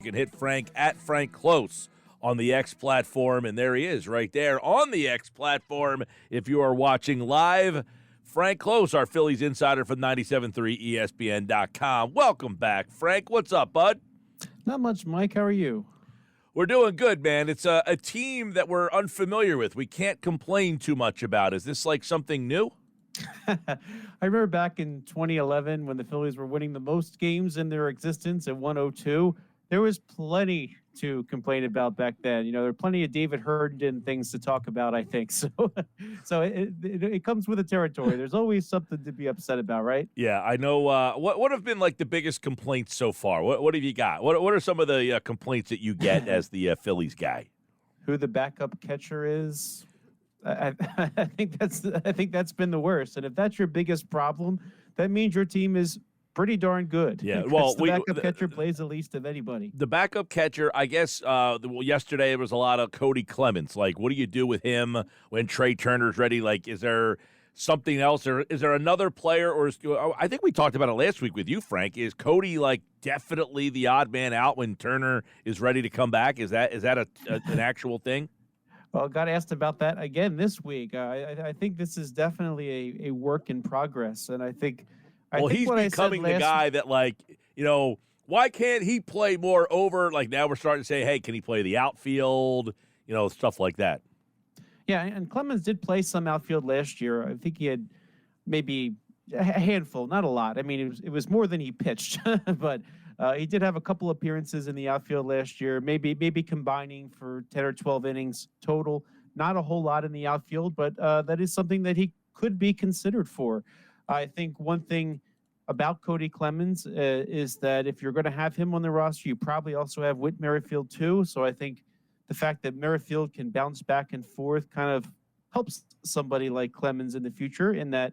You can hit Frank at Frank Klose on the X platform, and there he is right there on the X platform. If you are watching live, Frank Klose, our Phillies insider from 97.3 ESPN.com. Welcome back, Frank. What's up, bud? Not much, Mike. How are you? We're doing good, man. It's a team that we're unfamiliar with. We can't complain too much about. Is this like something new? I remember back in 2011 when the Phillies were winning the most games in their existence at 102. There was plenty to complain about back then. You know, there were plenty of David Herndon things to talk about, I think. So it comes with the territory. There's always something to be upset about, right? Yeah, I know. What have been like the biggest complaints so far? What have you got? What are some of the complaints that you get as the Phillies guy? Who the backup catcher is? I think that's been the worst. And if that's your biggest problem, that means your team is pretty darn good. Yeah, well, the backup catcher plays the least of anybody. The backup catcher, I guess, yesterday it was a lot of Cody Clemens. Like, what do you do with him when Trey Turner's ready? Like, is there something else, or is there another player? Or I think we talked about it last week with you, Frank. Is Cody like definitely the odd man out when Turner is ready to come back? Is that an actual thing? Well, got asked about that again this week. I think this is definitely a work in progress, and I think. Well, he's becoming the guy that, like, you know, why can't he play more over? Like, now we're starting to say, hey, can he play the outfield? You know, stuff like that. Yeah, and Clemens did play some outfield last year. I think he had maybe a handful, not a lot. I mean, it was more than he pitched, but he did have a couple appearances in the outfield last year, maybe combining for 10 or 12 innings total. Not a whole lot in the outfield, but that is something that he could be considered for. I think one thing about Cody Clemens is that if you're going to have him on the roster, you probably also have Whit Merrifield too. So I think the fact that Merrifield can bounce back and forth kind of helps somebody like Clemens in the future, in that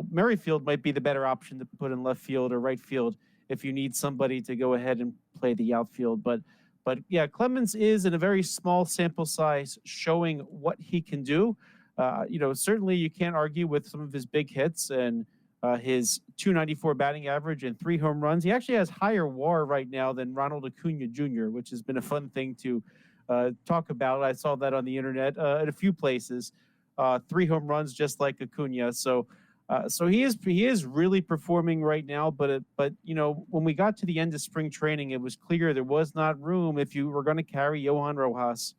Merrifield might be the better option to put in left field or right field if you need somebody to go ahead and play the outfield. But yeah, Clemens is in a very small sample size showing what he can do. You know, certainly you can't argue with some of his big hits and his .294 batting average and 3 home runs. He actually has higher WAR right now than Ronald Acuna Jr., which has been a fun thing to talk about. I saw that on the internet at a few places. 3 home runs, just like Acuna. So he is really performing right now. But you know, when we got to the end of spring training, it was clear there was not room if you were going to carry Johan Rojas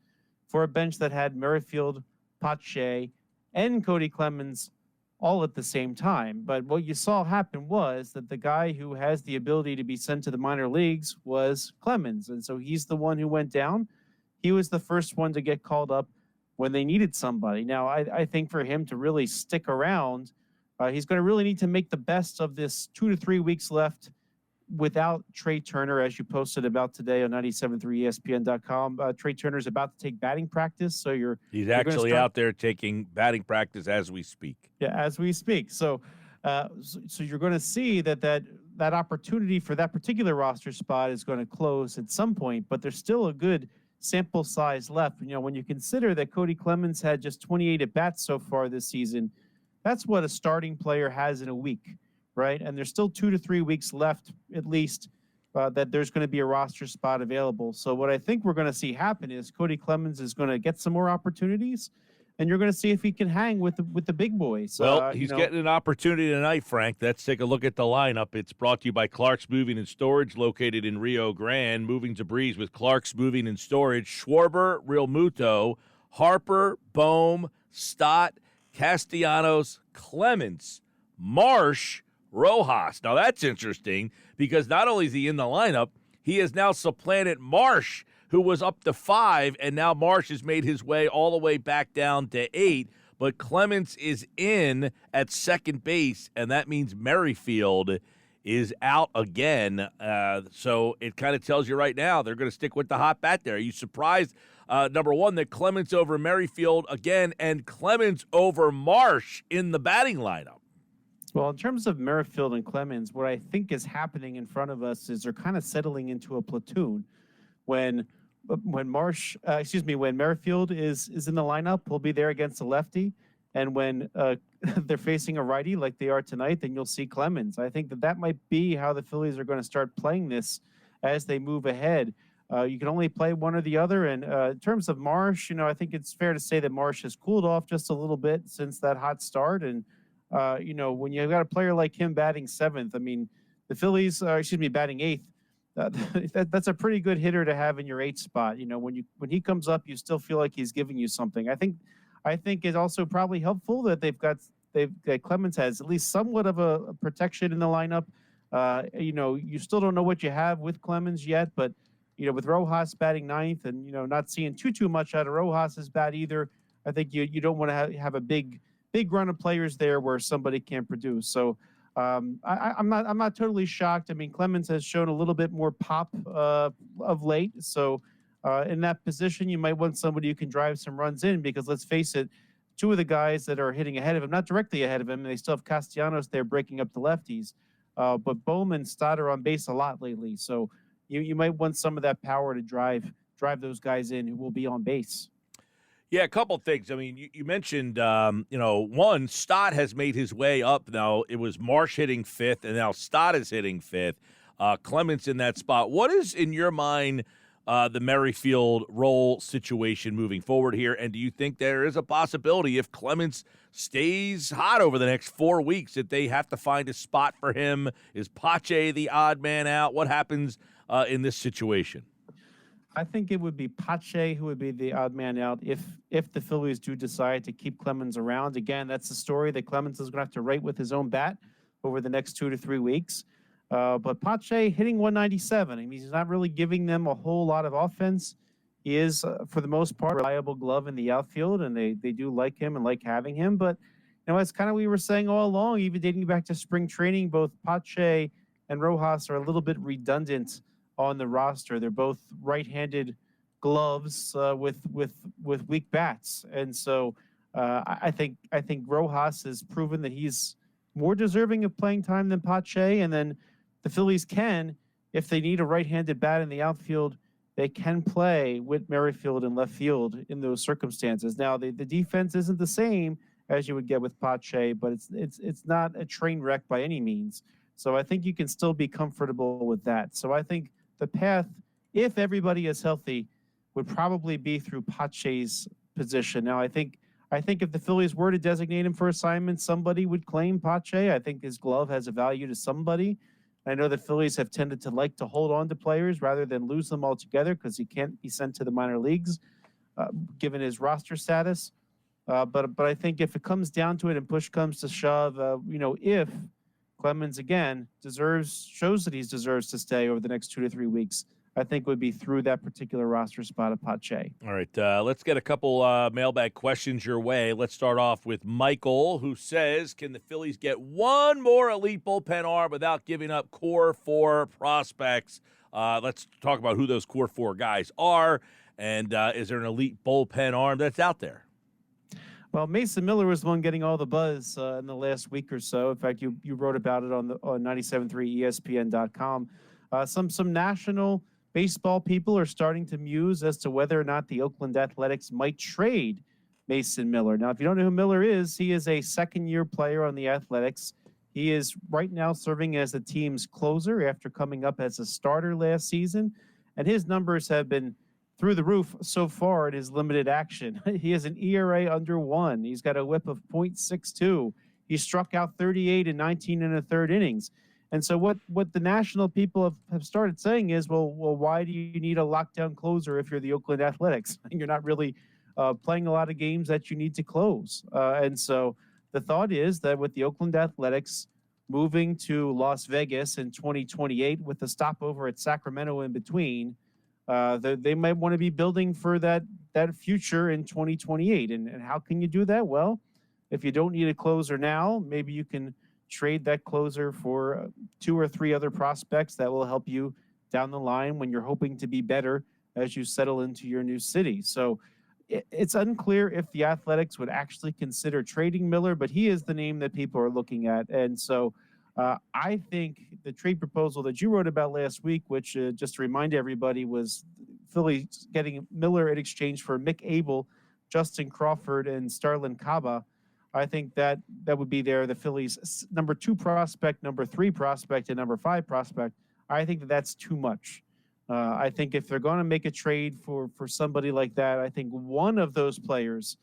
for a bench that had Merrifield, Pache, and Cody Clemens all at the same time. But what you saw happen was that the guy who has the ability to be sent to the minor leagues was Clemens. And so he's the one who went down. He was the first one to get called up when they needed somebody. Now, I think for him to really stick around, he's going to really need to make the best of this 2 to 3 weeks left without Trey Turner, as you posted about today on 97.3 ESPN.com. Trey Turner's about to take batting practice, so he's actually out there taking batting practice as we speak. Yeah, as we speak. So you're going to see that opportunity for that particular roster spot is going to close at some point, but there's still a good sample size left. You know, when you consider that Cody Clemens had just 28 at bats so far this season, that's what a starting player has in a week. Right, and there's still 2 to 3 weeks left, at least, that there's going to be a roster spot available. So what I think we're going to see happen is Cody Clemens is going to get some more opportunities, and you're going to see if he can hang with the big boys. Well, he's getting an opportunity tonight, Frank. Let's take a look at the lineup. It's brought to you by Clark's Moving and Storage, located in Rio Grande. Moving to breeze with Clark's Moving and Storage. Schwarber, Real Muto, Harper, Bohm, Stott, Castellanos, Clemens, Marsh, Rojas. Now, that's interesting because not only is he in the lineup, he has now supplanted Marsh, who was up to 5, and now Marsh has made his way all the way back down to 8. But Clemens is in at second base, and that means Merrifield is out again. So it kind of tells you right now they're going to stick with the hot bat there. Are you surprised, number one, that Clemens over Merrifield again and Clemens over Marsh in the batting lineup? Well, in terms of Merrifield and Clemens, what I think is happening in front of us is they're kind of settling into a platoon. When Merrifield is in the lineup, he'll be there against a lefty, and when they're facing a righty like they are tonight, then you'll see Clemens. I think that might be how the Phillies are going to start playing this as they move ahead. You can only play one or the other. And in terms of Marsh, I think it's fair to say that Marsh has cooled off just a little bit since that hot start. And, when you've got a player like him batting seventh, I mean, the Phillies, batting eighth, uh, that's a pretty good hitter to have in your eighth spot. When he comes up, you still feel like he's giving you something. I think it's also probably helpful that that Clemens has at least somewhat of a protection in the lineup. You still don't know what you have with Clemens yet, but with Rojas batting ninth and not seeing too much out of Rojas's bat either, I think you don't want to have a big run of players there where somebody can't produce. So I'm not totally shocked. I mean, Clemens has shown a little bit more pop of late, so in that position, you might want somebody who can drive some runs in because let's face it, two of the guys that are hitting ahead of him, not directly ahead of him, and they still have Castellanos there breaking up the lefties, but Bowman, Stott are on base a lot lately, so you might want some of that power to drive those guys in who will be on base. Yeah, a couple things. I mean, you mentioned, one, Stott has made his way up now. It was Marsh hitting fifth, and now Stott is hitting fifth. Clemens in that spot. What is, in your mind, the Merrifield role situation moving forward here? And do you think there is a possibility if Clemens stays hot over the next 4 weeks that they have to find a spot for him? Is Pache the odd man out? What happens in this situation? I think it would be Pache who would be the odd man out if the Phillies do decide to keep Clemens around. Again, that's the story that Clemens is going to have to write with his own bat over the next 2 to 3 weeks. But Pache hitting 197. I mean, he's not really giving them a whole lot of offense. He is, for the most part, a reliable glove in the outfield, and they do like him and like having him. But, it's kind of we were saying all along, even dating back to spring training, both Pache and Rojas are a little bit redundant on the roster. They're both right-handed gloves with weak bats, and so I think Rojas has proven that he's more deserving of playing time than Pache. And then the Phillies can, if they need a right-handed bat in the outfield, they can play with Merrifield in left field in those circumstances. Now the defense isn't the same as you would get with Pache, but it's not a train wreck by any means. So I think you can still be comfortable with that. So I think the path, if everybody is healthy, would probably be through Pache's position. Now, I think if the Phillies were to designate him for assignment, somebody would claim Pache. I think his glove has a value to somebody. I know the Phillies have tended to like to hold on to players rather than lose them altogether because he can't be sent to the minor leagues, given his roster status. But I think if it comes down to it and push comes to shove, if Clemens again shows that he deserves to stay over the next 2 to 3 weeks, I think would be through that particular roster spot of Pache. All right, let's get a couple mailbag questions your way. Let's start off with Michael, who says, can the Phillies get one more elite bullpen arm without giving up core four prospects? Let's talk about who those core four guys are, and is there an elite bullpen arm that's out there? Well, Mason Miller was the one getting all the buzz in the last week or so. In fact, you wrote about it on 97.3 ESPN.com. Some national baseball people are starting to muse as to whether or not the Oakland Athletics might trade Mason Miller. Now, if you don't know who Miller is, he is a second-year player on the Athletics. He is right now serving as the team's closer after coming up as a starter last season, and his numbers have been through the roof so far in his limited action. He has an ERA under 1. He's got a whip of .62. He struck out 38 in 19 and a third innings. And so what the national people have started saying is, well, why do you need a lockdown closer if you're the Oakland Athletics? You're not really playing a lot of games that you need to close. And so the thought is that with the Oakland Athletics moving to Las Vegas in 2028 with a stopover at Sacramento in between, they might want to be building for that future in 2028. And how can you do that? Well, if you don't need a closer now, maybe you can trade that closer for 2 or 3 other prospects that will help you down the line when you're hoping to be better as you settle into your new city. So it's unclear if the Athletics would actually consider trading Miller, but he is the name that people are looking at. And so I think the trade proposal that you wrote about last week, which just to remind everybody was Phillies getting Miller in exchange for Mick Abel, Justin Crawford, and Starlin Caba. I think that would be the Phillies' number 2 prospect, number 3 prospect, and number 5 prospect. I think that's too much. I think if they're going to make a trade for somebody like that, I think one of those players,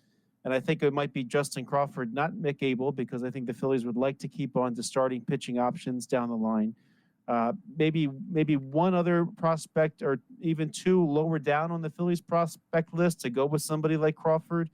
and I think it might be Justin Crawford, not Mick Abel, because I think the Phillies would like to keep on to starting pitching options down the line. Maybe one other prospect or even two lower down on the Phillies prospect list to go with somebody like Crawford,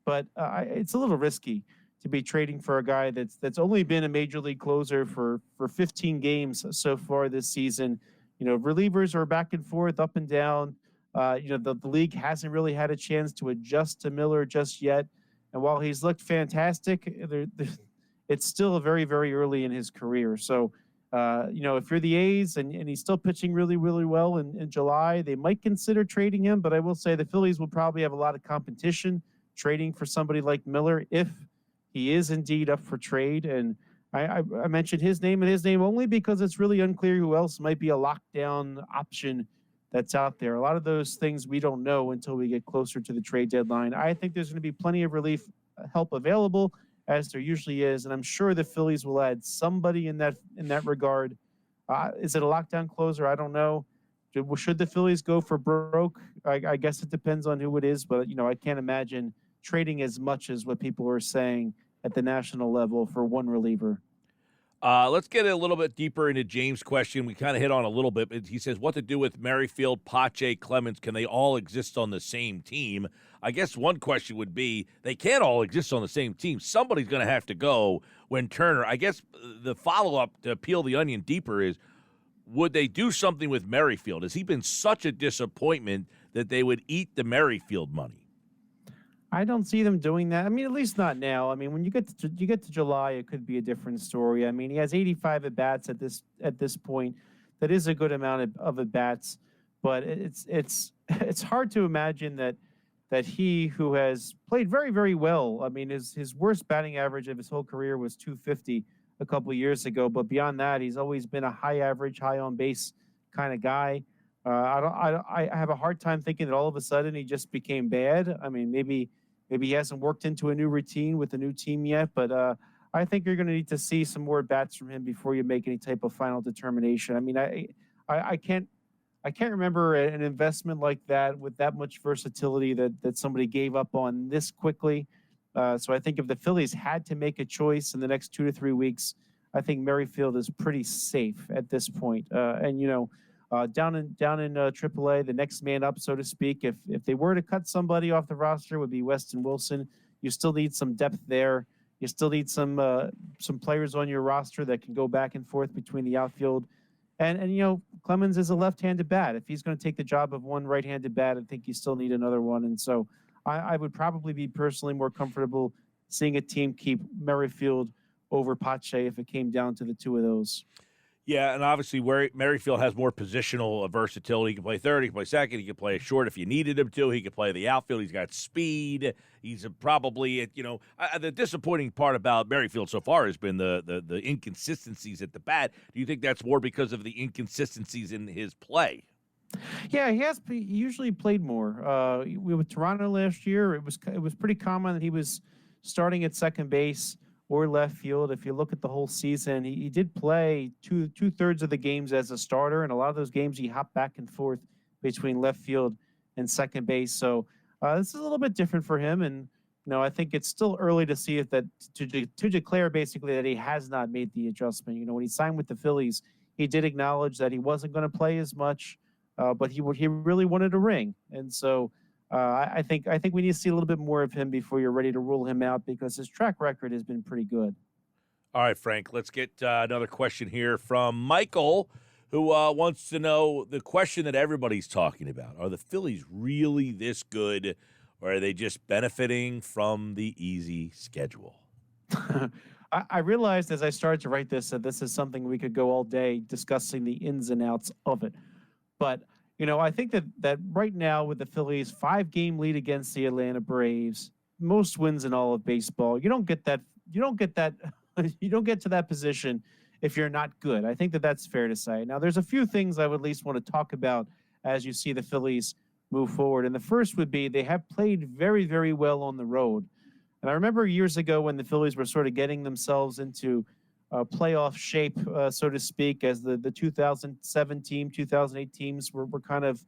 but it's a little risky to be trading for a guy that's only been a major league closer for 15 games so far this season. Relievers are back and forth, up and down. The league hasn't really had a chance to adjust to Miller just yet. And while he's looked fantastic, it's still very, very early in his career. So, if you're the A's and he's still pitching really, really well in July, they might consider trading him. But I will say the Phillies will probably have a lot of competition trading for somebody like Miller if he is indeed up for trade. And I mentioned his name and his name only because it's really unclear who else might be a lockdown option that's out there. A lot of those things we don't know until we get closer to the trade deadline. I think there's going to be plenty of relief help available, as there usually is, and I'm sure the Phillies will add somebody in that regard. Is it a lockdown closer? I don't know. Should the Phillies go for broke? I guess it depends on who it is, but I can't imagine trading as much as what people are saying at the national level for one reliever. Let's get a little bit deeper into James' question. We kind of hit on a little bit. He says, what to do with Merrifield, Pache, Clemens? Can they all exist on the same team? I guess one question would be, they can't all exist on the same team. Somebody's going to have to go when Turner. I guess the follow-up to peel the onion deeper is, would they do something with Merrifield? Has he been such a disappointment that they would eat the Merrifield money? I don't see them doing that. I mean, at least not now. I mean, when you get to July, it could be a different story. I mean, he has 85 at bats at this point. That is a good amount of at bats, but it's hard to imagine that he, who has played very, very well. I mean, his worst batting average of his whole career was 250 a couple of years ago, but beyond that, he's always been a high average, high on base kind of guy. I have a hard time thinking that all of a sudden he just became bad. I mean, maybe he hasn't worked into a new routine with a new team yet, but I think you're going to need to see some more bats from him before you make any type of final determination. I mean, I can't remember an investment like that with that much versatility that somebody gave up on this quickly. So I think if the Phillies had to make a choice in the next 2 to 3 weeks, I think Merrifield is pretty safe at this point. And down in AAA, the next man up, so to speak. If they were to cut somebody off the roster, it would be Weston Wilson. You still need some depth there. You still need some players on your roster that can go back and forth between the outfield. And Clemens is a left-handed bat. If he's going to take the job of one right-handed bat, I think you still need another one. And so I would probably be personally more comfortable seeing a team keep Merrifield over Pache if it came down to the two of those. Yeah, and obviously Merrifield has more positional versatility. He can play third, he can play second, he can play short if you needed him to. He can play the outfield. He's got speed. He's probably the disappointing part about Merrifield so far has been the inconsistencies at the bat. Do you think that's more because of the inconsistencies in his play? Yeah, he usually played more. With Toronto last year, it was pretty common that he was starting at second base or left field. If you look at the whole season, he did play two-thirds of the games as a starter, and a lot of those games he hopped back and forth between left field and second base. So this is a little bit different for him, and I think it's still early to see if to declare basically that he has not made the adjustment. When he signed with the Phillies, he did acknowledge that he wasn't going to play as much, but he really wanted a ring, and so. I think we need to see a little bit more of him before you're ready to rule him out because his track record has been pretty good. All right, Frank, let's get another question here from Michael, who wants to know the question that everybody's talking about. Are the Phillies really this good, or are they just benefiting from the easy schedule? I realized as I started to write this that this is something we could go all day discussing the ins and outs of it. But I think that right now with the Phillies 5-game lead against the Atlanta Braves, most wins in all of baseball, you don't get to that position if you're not good. I think that's fair to say. Now, there's a few things I would at least want to talk about as you see the Phillies move forward. And the first would be they have played very, very well on the road. And I remember years ago when the Phillies were sort of getting themselves into playoff shape, so to speak, as the 2007 team, 2008 teams were kind of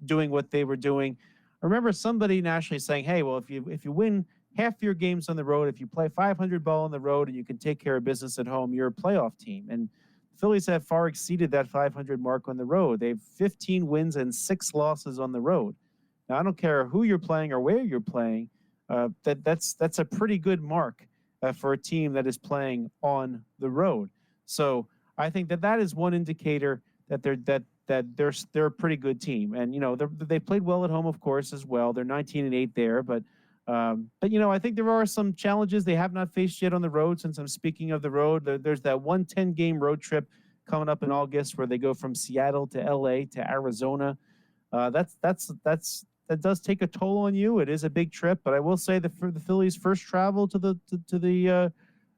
doing what they were doing. I remember somebody nationally saying, "Hey, well, if you win half your games on the road, if you play 500 ball on the road, and you can take care of business at home, you're a playoff team." And the Phillies have far exceeded that 500 mark on the road. They've 15 wins and 6 losses on the road. Now, I don't care who you're playing or where you're playing. That's a pretty good mark for a team that is playing on the road. So I think that is one indicator that they're a pretty good team. And they played well at home, of course, as well. They're 19-8 there, but I think there are some challenges they have not faced yet on the road. Since I'm speaking of the road, there's that 110-game road trip coming up in August where they go from Seattle to LA to Arizona. That does take a toll on you. It is a big trip, but I will say that for the Phillies' first travel to the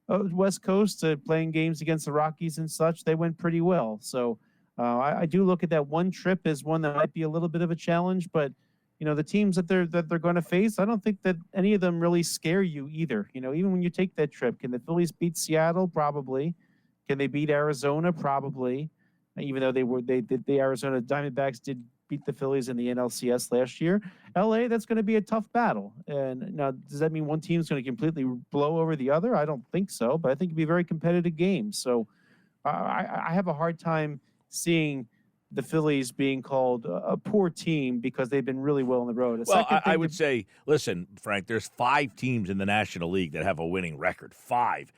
West Coast, playing games against the Rockies and such, they went pretty well. So I do look at that one trip as one that might be a little bit of a challenge, but the teams that they're going to face, I don't think that any of them really scare you either. Even when you take that trip, can the Phillies beat Seattle? Probably. Can they beat Arizona? Probably. Even though the Arizona Diamondbacks did beat the Phillies in the NLCS last year. LA, that's going to be a tough battle. And now, does that mean one team is going to completely blow over the other? I don't think so, but I think it'd be a very competitive game. So I have a hard time seeing the Phillies being called a poor team because they've been really well on the road. Well, I would say, listen, Frank, there's 5 teams in the National League that have a winning record. 5.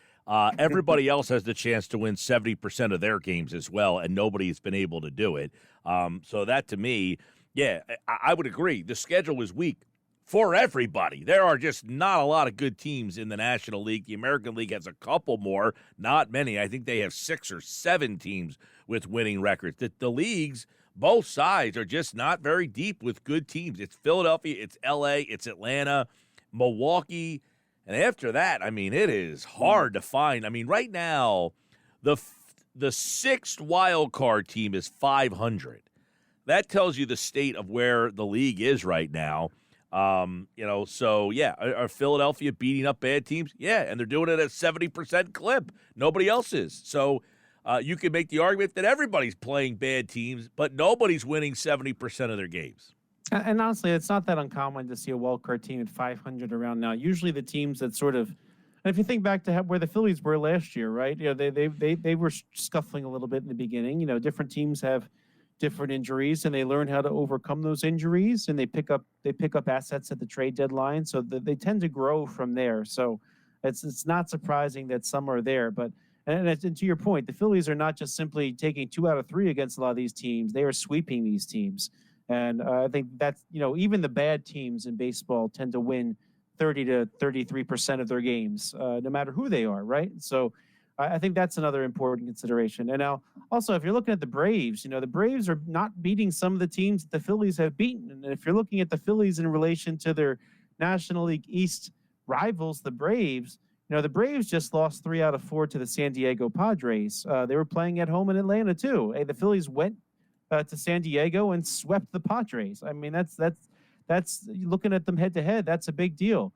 Everybody else has the chance to win 70% of their games as well, and nobody's been able to do it. So that, to me, yeah, I would agree. The schedule is weak for everybody. There are just not a lot of good teams in the National League. The American League has a couple more, not many. I think they have 6 or 7 teams with winning records. The leagues, both sides, are just not very deep with good teams. It's Philadelphia, it's L.A., it's Atlanta, Milwaukee. And after that, I mean, it is hard to find. I mean, right now, the 6th wild card team is 500. That tells you the state of where the league is right now. So, yeah, are Philadelphia beating up bad teams? Yeah, and they're doing it at a 70% clip. Nobody else is. So you can make the argument that everybody's playing bad teams, but nobody's winning 70% of their games. And honestly, it's not that uncommon to see a wild card team at 500 around now. Usually, the teams that sort of, and if you think back to where the Phillies were last year, right? They were scuffling a little bit in the beginning. Different teams have different injuries, and they learn how to overcome those injuries, and they pick up assets at the trade deadline, so they tend to grow from there. So it's not surprising that some are there, but. And to your point, the Phillies are not just simply taking 2 out of 3 against a lot of these teams. They are sweeping these teams. And I think that's, even the bad teams in baseball tend to win 30 to 33% of their games, no matter who they are, right? So I think that's another important consideration. And now, also, if you're looking at the Braves, the Braves are not beating some of the teams that the Phillies have beaten. And if you're looking at the Phillies in relation to their National League East rivals, the Braves, the Braves just lost 3 out of 4 to the San Diego Padres. They were playing at home in Atlanta, too. Hey, the Phillies went to San Diego and swept the Padres. I mean, that's looking at them head to head. That's a big deal.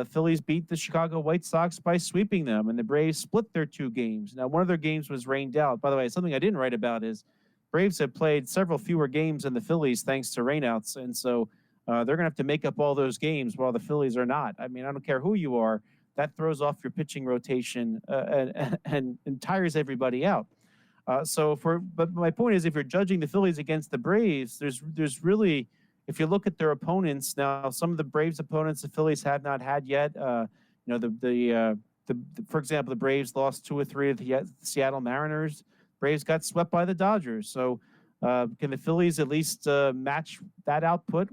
Phillies beat the Chicago White Sox by sweeping them, and the Braves split their 2 games. Now, one of their games was rained out. By the way, something I didn't write about is Braves have played several fewer games than the Phillies thanks to rainouts, and so they're going to have to make up all those games while the Phillies are not. I mean, I don't care who you are. That throws off your pitching rotation and tires everybody out. But my point is, if you're judging the Phillies against the Braves, there's really, if you look at their opponents now, some of the Braves opponents the Phillies have not had yet. For example, the Braves lost 2 or 3 to the Seattle Mariners. Braves got swept by the Dodgers. So can the Phillies at least match that output?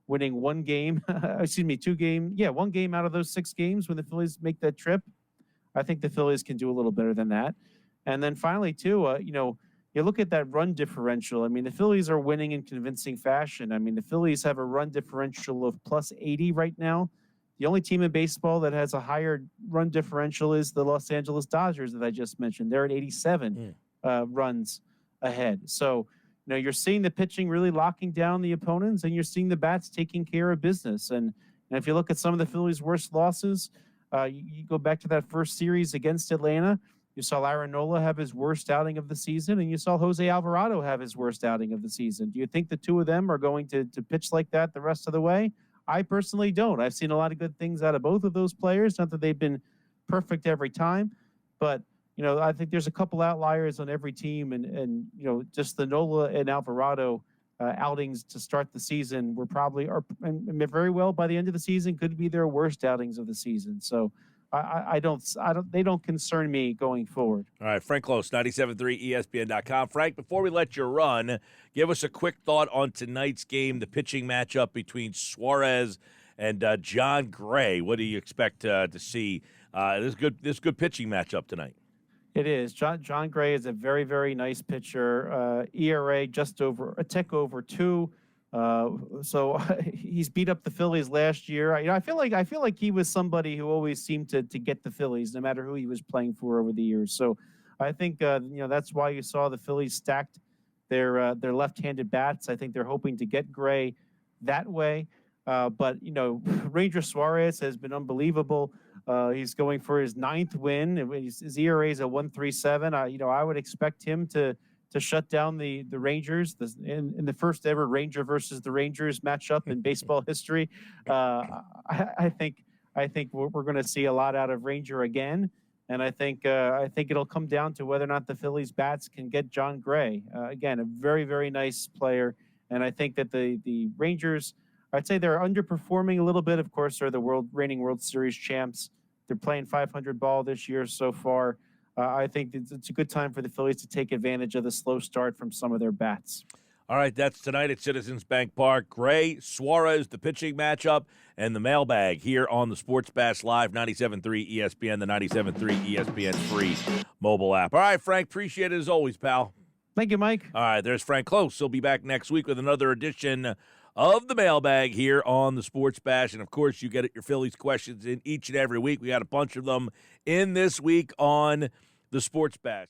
Winning 1 game, one game out of those 6 games when the Phillies make that trip. I think the Phillies can do a little better than that. And then finally, too, you look at that run differential. I mean, the Phillies are winning in convincing fashion. I mean, the Phillies have a run differential of plus 80 right now. The only team in baseball that has a higher run differential is the Los Angeles Dodgers that I just mentioned. They're at 87 runs ahead. So, you're seeing the pitching really locking down the opponents, and you're seeing the bats taking care of business. And if you look at some of the Phillies' worst losses, You go back to that first series against Atlanta. You saw Aaron Nola have his worst outing of the season, and you saw Jose Alvarado have his worst outing of the season. Do you think the two of them are going to pitch like that the rest of the way? I personally don't. I've seen a lot of good things out of both of those players. Not that they've been perfect every time, but I think there's a couple outliers on every team, and just the Nola and Alvarado outings to start the season were probably and very well by the end of the season could be their worst outings of the season. So I don't, they don't concern me going forward. All right, Frank Klose, 97.3 ESPN.com. Frank, before we let you run, give us a quick thought on tonight's game, the pitching matchup between Suarez and John Gray. What do you expect to see? This good pitching matchup tonight. It is. John Gray is a very, very nice pitcher. ERA just over a tick over 2. So he's beat up the Phillies last year. I feel like he was somebody who always seemed to get the Phillies, no matter who he was playing for over the years. So I think that's why you saw the Phillies stacked their left-handed bats. I think they're hoping to get Gray that way. But Ranger Suarez has been unbelievable. He's going for his 9th win. His ERA is a 1.37. I would expect him to shut down the Rangers in the first ever Ranger versus the Rangers matchup in baseball history. I think we're going to see a lot out of Ranger again, and I think it'll come down to whether or not the Phillies bats can get John Gray. Again, a very, very nice player, and I think that the Rangers, I'd say they're underperforming a little bit. Of course, they're the reigning World Series champs. They're playing 500 ball this year so far. I think it's a good time for the Phillies to take advantage of the slow start from some of their bats. All right, that's tonight at Citizens Bank Park. Gray, Suarez, the pitching matchup, and the mailbag here on the Sports Bash Live, 97.3 ESPN, the 97.3 ESPN free mobile app. All right, Frank, appreciate it as always, pal. Thank you, Mike. All right, there's Frank Klose. He'll be back next week with another edition of the mailbag here on the Sports Bash. And, of course, you get your Phillies questions in each and every week. We got a bunch of them in this week on the Sports Bash.